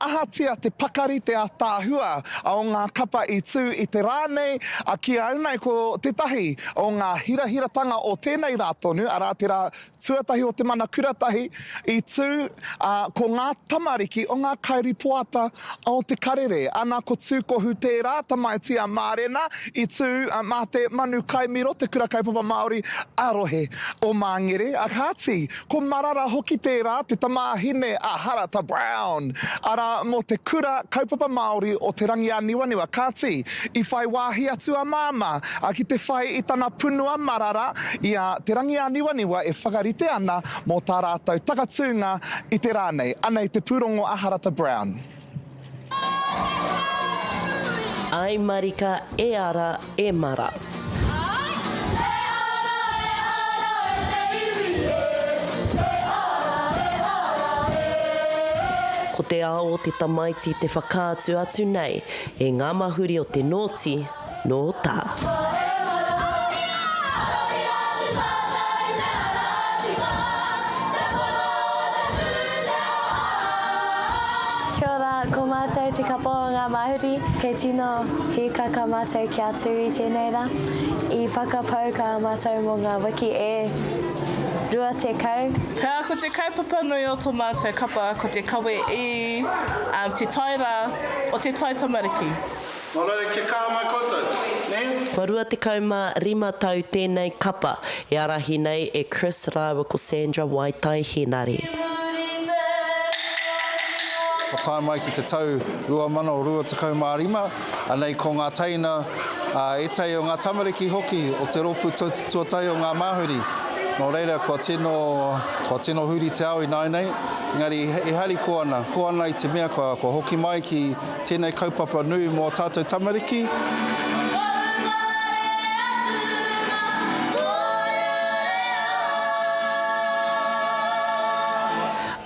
ahatia te pakari te ātāhua o ngā kapa I tū I te rānei, a kia aunai ko tetahi o ngā hirahiratanga o tēnei rā tonu, arā te rā tuatahi o te mana kuratahi, I tū ko ngā tamariki o ngā kairipoata o te karere, ana ko tūkohu tērā tamaitia mārena, I tū mā te manu kaimiro, te kura kaupapa Māori, arohe o Māngere, a kāti, ko marara hoki tērā, te tamāhine a Harata Brown, ara mo te kura kaupapa Māori o te rangi a Niwaniwa, kāti, I whai wāhi atu a māma, a ki te whai I tana punua marara, ia te rangi a Niwaniwa e whakarite ana mō tā rātou takatūnga I te rānei, ana I te pūrongo a Harata Brown. Ai marika e ara e mara. Ko te ao o te tamaiti te whakaatu atu nei, e ngā mahuri o te nōti, nō tā. Kia ora, ko mātou te kapa o ngā mahuri, he tino he kaka mātou ki atu I tēnei rā. I whakapau ka mātou mō ngā wiki e rua te kau. Pea ko te kaupapa nui o tō mātou kapa, ko te kawe I te taira o te tai tamariki. Nō reira ke kā mai koutou, ne? Kua rua te kauma 5 tau tēnei kapa, e arahi nei e Chris Rawa ko Sandra Waitai Henare. O tae mai ki te tau 2025, anei ko ngā taina e tei o ngā tamariki hoki o te ropu tuatai o ngā mahuri. Nō reira, kua tino huri te au I nai nei, engari e hari ko ana I te mea kua hoki mai ki tēnei kaupapa nui mō tātou tamariki.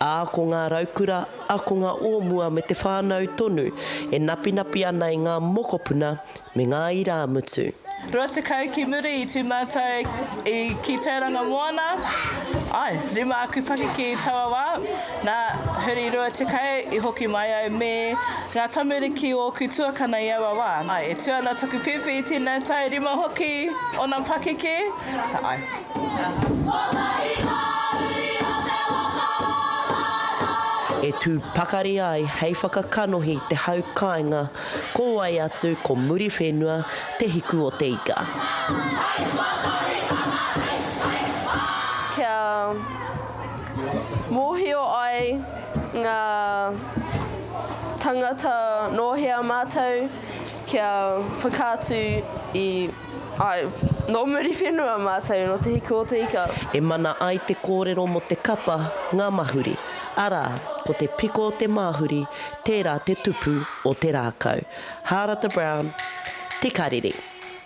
A ko ngā raukura, a ko ngā ōmua me te whānau tonu, e napinapi ana I ngā mokopuna me ngā ira mutu. Rua te kau ki muri I tū mātou I ki Tauranga Moana. Ai, rima aku paki ki taua wā. Nā huri rua te kau I hoki mai au me ngā tamariki o kutuakana I aua wā. Ai, e tuana taku kupi I tēnei tau rima hoki o nā paki ki. Ai. E tū pakari ai hei whakakanohi te hau kāinga, ko ai atu ko muri whenua te hiku o te ika. Kia mōhio ai ngā tangata nōhea mātou, kia whakātu nō muri whenua mātou no te hiku o te ika. E mana ai te kōrero mo te kapa, ngā mahuri. Arā, ko te piko o te mahuri, tērā te tupu o te rākau. Harata Brown, te karere.